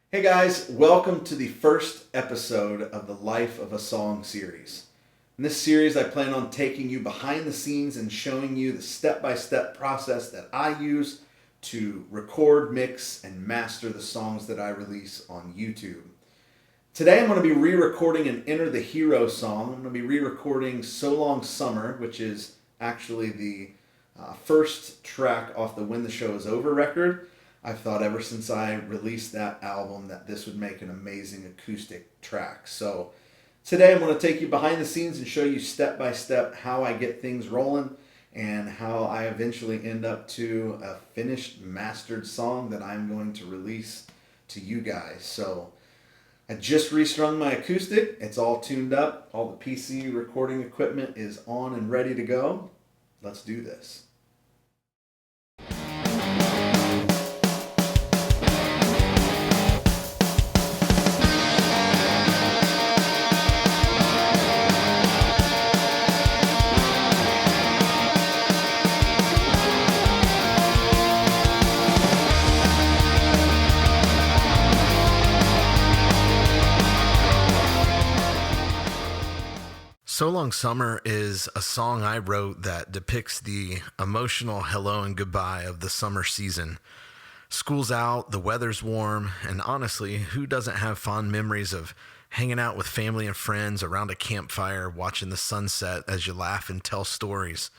Hey guys, welcome to the first episode of the Life of a Song series. In this series, I plan on taking you behind the scenes and showing you the step-by-step process that I use to record, mix, and master the songs that I release on YouTube. Today I'm going to be re-recording an Enter the Hero song. I'm going to be re-recording So Long Summer, which is actually the first track off the When the Show Is Over record. I've thought ever since I released that album that this would make an amazing acoustic track. So today I'm going to take you behind the scenes and show you step by step how I get things rolling and how I eventually end up to a finished mastered song that I'm going to release to you guys. So I just restrung my acoustic. It's all tuned up. All the PC recording equipment is on and ready to go. Let's do this. So Long Summer is a song I wrote that depicts the emotional hello and goodbye of the summer season. School's out, the weather's warm, and honestly, who doesn't have fond memories of hanging out with family and friends around a campfire watching the sunset as you laugh and tell stories?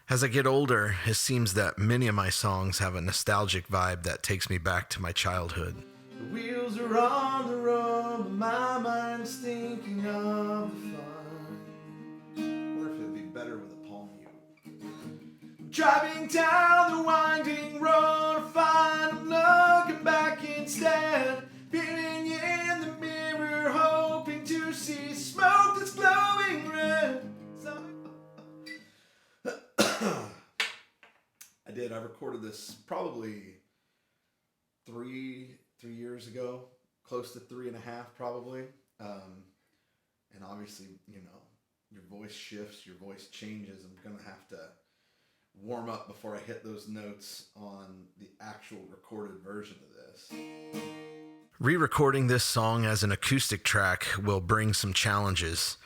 As I get older, it seems that many of my songs have a nostalgic vibe that takes me back to my childhood. The wheels are on the road, but my mind's thinking of the fun. I wonder if it'd be better with a palm mute. Driving down the winding road, I find I'm looking back instead. Peering in the mirror, hoping to see smoke that's glowing red. I recorded this probably three years ago, close to 3.5 probably. And obviously, your voice shifts, your voice changes. I'm going to have to warm up before I hit those notes on the actual recorded version of this. Re-recording this song as an acoustic track will bring some challenges.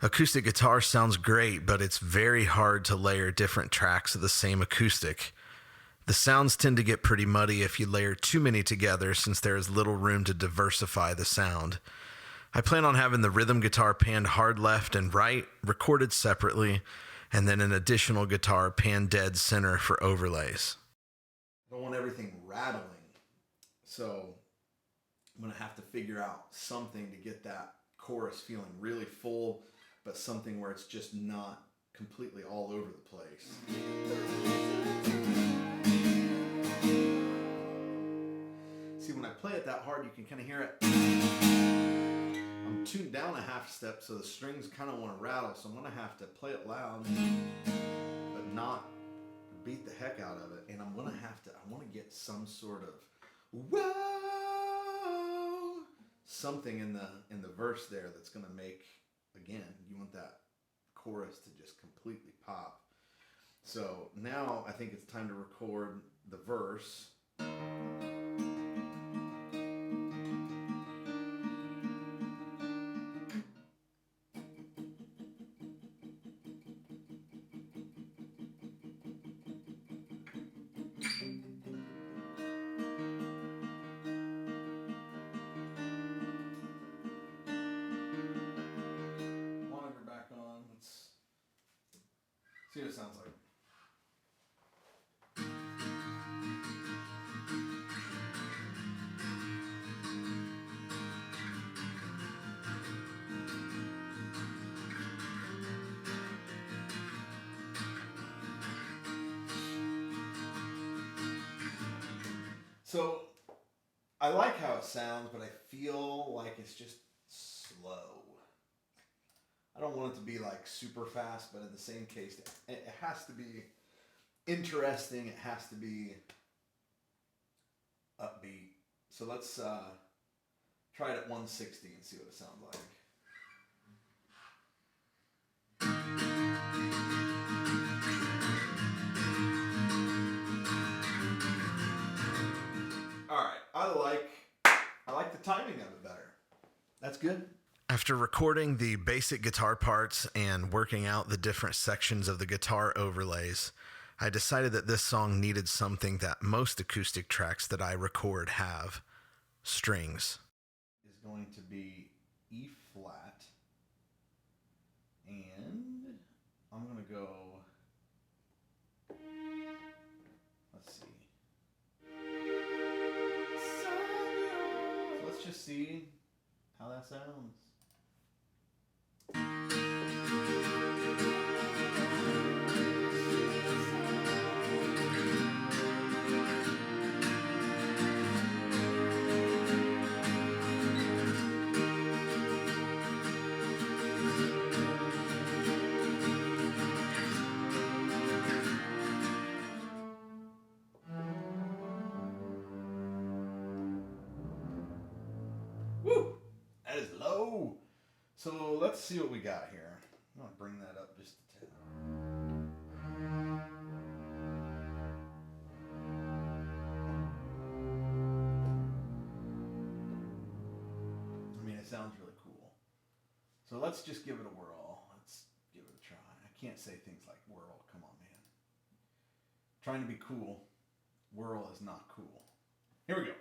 Acoustic guitar sounds great, but it's very hard to layer different tracks of the same acoustic. The sounds tend to get pretty muddy if you layer too many together since there is little room to diversify the sound. I plan on having the rhythm guitar panned hard left and right, recorded separately, and then an additional guitar panned dead center for overlays. I don't want everything rattling, so I'm going to have to figure out something to get that chorus feeling really full, but something where it's just not completely all over the place. See, when I play it that hard, you can kind of hear it. I'm tuned down a half step, so the strings kind of want to rattle, so I'm going to have to play it loud, but not beat the heck out of it. And I want to get some sort of whoa, something in the verse there that's going to make, again, you want that chorus to just completely pop. So now I think it's time to record the verse. Monitor back on. Let's see what it sounds like. So I like how it sounds, but I feel like it's just slow. I don't want it to be like super fast, but in the same case, it has to be interesting. It has to be upbeat. So let's try it at 160 and see what it sounds like. All right, I timing of it better. That's good. After recording the basic guitar parts and working out the different sections of the guitar overlays, I decided that this song needed something that most acoustic tracks that I record have: strings. Is going to be E flat, and I'm going to go, let's see. So let's just see how that sounds. Woo! That is low. So let's see what we got here. I'm going to bring that up just a tad. I mean, it sounds really cool. So let's just give it a whirl. Let's give it a try. I can't say things like whirl. Come on, man. Trying to be cool. Whirl is not cool. Here we go.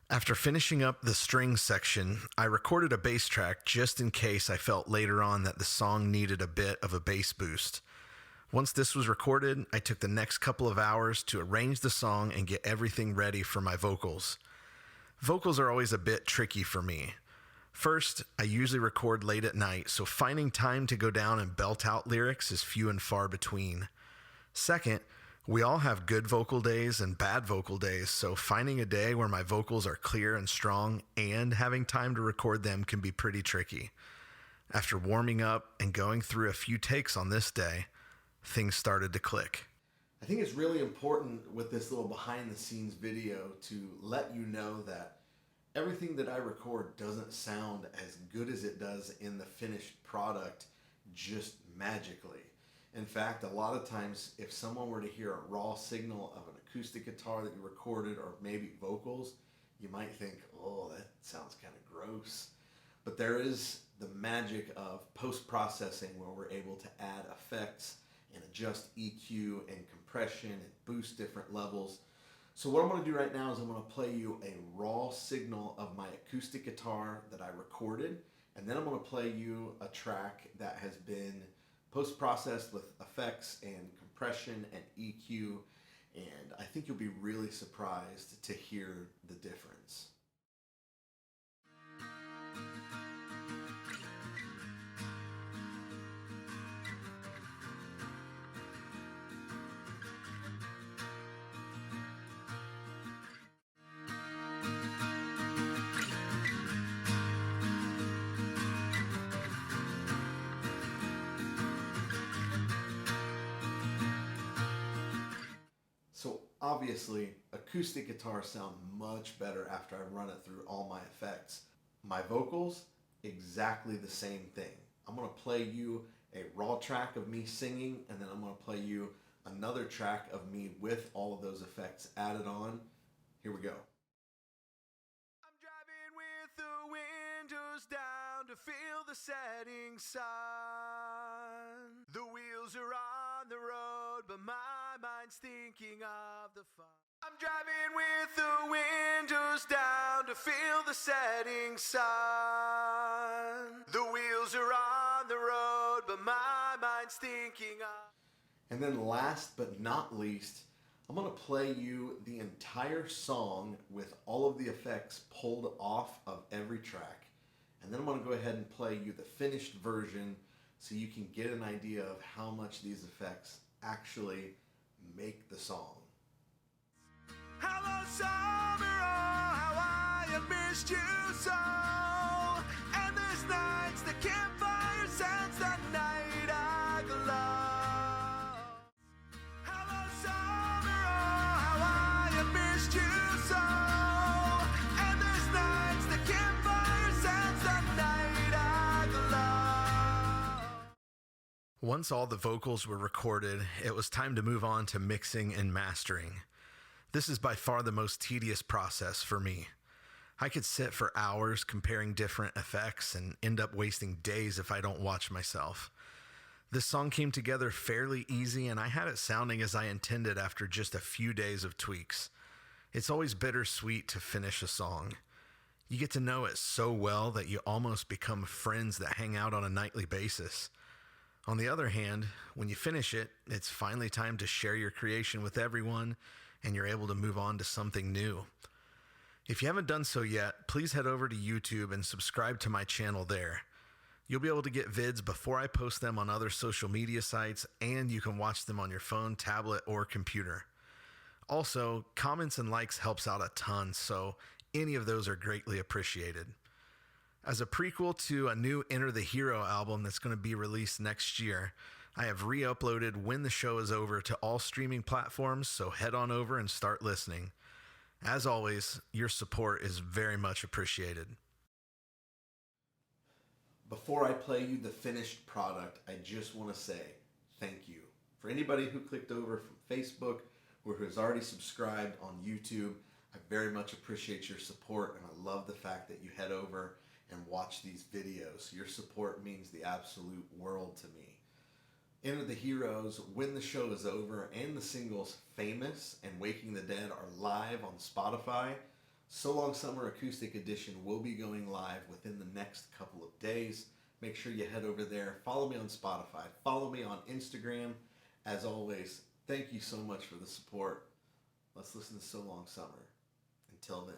After finishing up the string section, I recorded a bass track just in case I felt later on that the song needed a bit of a bass boost. Once this was recorded, I took the next couple of hours to arrange the song and get everything ready for my vocals. Vocals are always a bit tricky for me. First, I usually record late at night, so finding time to go down and belt out lyrics is few and far between. Second, we all have good vocal days and bad vocal days, so finding a day where my vocals are clear and strong and having time to record them can be pretty tricky. After warming up and going through a few takes on this day, things started to click. I think it's really important with this little behind the scenes video to let you know that everything that I record doesn't sound as good as it does in the finished product just magically. In fact, a lot of times if someone were to hear a raw signal of an acoustic guitar that you recorded or maybe vocals, you might think, oh, that sounds kind of gross. But there is the magic of post-processing where we're able to add effects and adjust EQ and compression and boost different levels. So what I'm going to do right now is I'm going to play you a raw signal of my acoustic guitar that I recorded, and then I'm going to play you a track that has been post-processed with effects and compression and EQ, and I think you'll be really surprised to hear the difference. So obviously, acoustic guitars sound much better after I run it through all my effects. My vocals, exactly the same thing. I'm going to play you a raw track of me singing, and then I'm going to play you another track of me with all of those effects added on. Here we go. I'm driving with the windows down to feel the setting sun. The wheels are on the road, but my mind's thinking of the fun. I'm driving with the windows down to feel the setting sun. The wheels are on the road, but my mind's thinking of... And then last but not least, I'm going to play you the entire song with all of the effects pulled off of every track. And then I'm going to go ahead and play you the finished version so you can get an idea of how much these effects actually make the song. Hello, summer, oh, how I have missed you so. And this night's the campfire sense the night aglow. Hello, summer. Once all the vocals were recorded, it was time to move on to mixing and mastering. This is by far the most tedious process for me. I could sit for hours comparing different effects and end up wasting days if I don't watch myself. This song came together fairly easy, and I had it sounding as I intended after just a few days of tweaks. It's always bittersweet to finish a song. You get to know it so well that you almost become friends that hang out on a nightly basis. On the other hand, when you finish it, it's finally time to share your creation with everyone, and you're able to move on to something new. If you haven't done so yet, please head over to YouTube and subscribe to my channel there. You'll be able to get vids before I post them on other social media sites, and you can watch them on your phone, tablet, or computer. Also, comments and likes helps out a ton, so any of those are greatly appreciated. As a prequel to a new Enter the Hero album that's going to be released next year, I have re-uploaded When the Show Is Over to all streaming platforms, so head on over and start listening. As always, your support is very much appreciated. Before I play you the finished product, I just want to say thank you. For anybody who clicked over from Facebook or who has already subscribed on YouTube, I very much appreciate your support, and I love the fact that you head over and watch these videos. Your support means the absolute world to me. Enter the Heroes, When the Show Is Over, and the singles Famous and Waking the Dead are live on Spotify. So Long Summer Acoustic Edition will be going live within the next couple of days. Make sure you head over there. Follow me on Spotify. Follow me on Instagram. As always, thank you so much for the support. Let's listen to So Long Summer. Until then.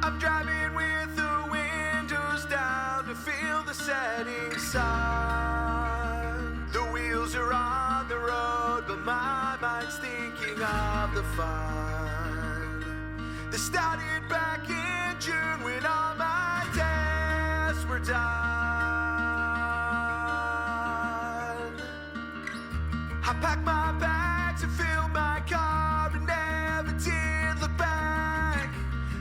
I'm driving with the windows down to feel the setting sun. The wheels are on the road, but my mind's thinking of the fun that started back in June when all my tests were done. I packed my bags and filled my car and never did look back.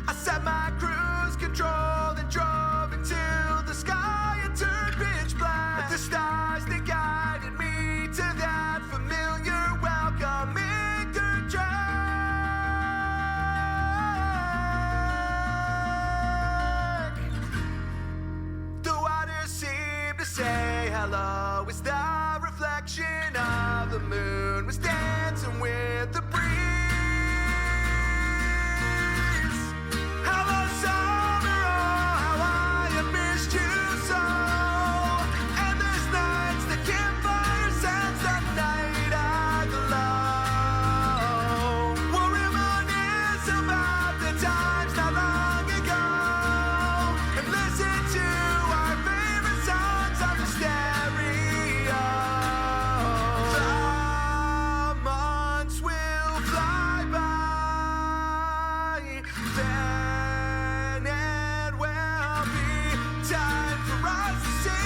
I set my cruise control and drove until the sky had turned pitch black. But the stars, they guided me to that familiar, welcoming dirt track. The water seemed to say hello as the reflection of the moon was dancing with the breeze. Hello, summer, oh, how I have missed you so. And this night's the campfire sounds the night aglow. We'll reminisce about the times not long ago and listen to our favorite songs on the stereo. The months will fly by, then it will be time for us to say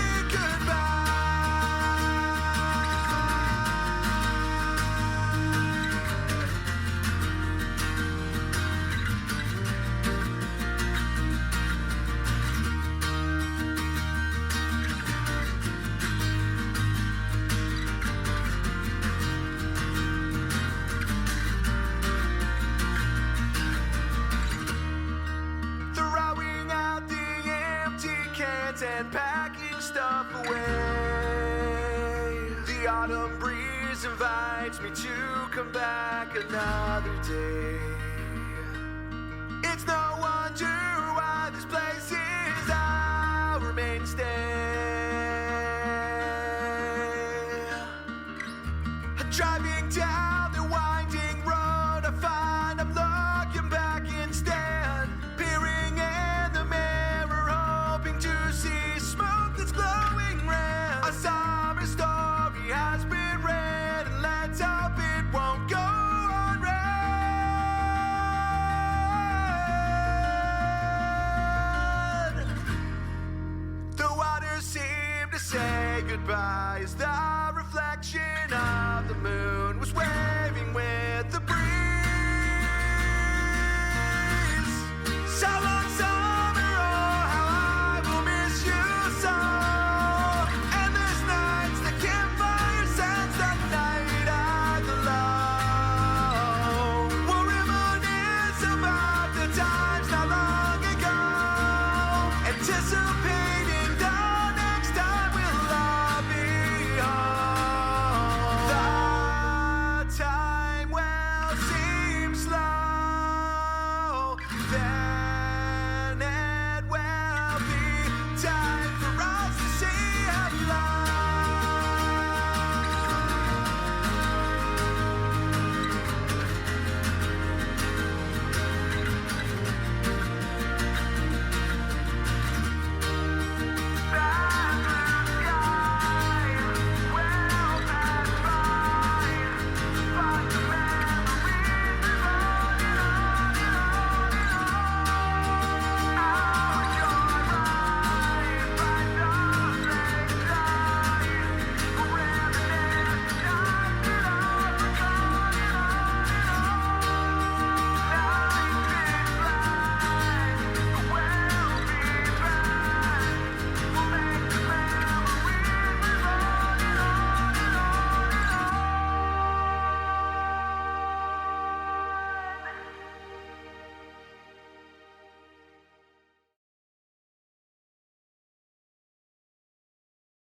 throwing out the empty cans and packing stuff away. The autumn breeze invites me to come back another day. It's no wonder why this place is our mainstay. Driving down the winding road, I find I'm looking back instead, peering in the mirror, hoping to see smoke that's glowing red. A summer story has been read, and let's hope it won't go by is that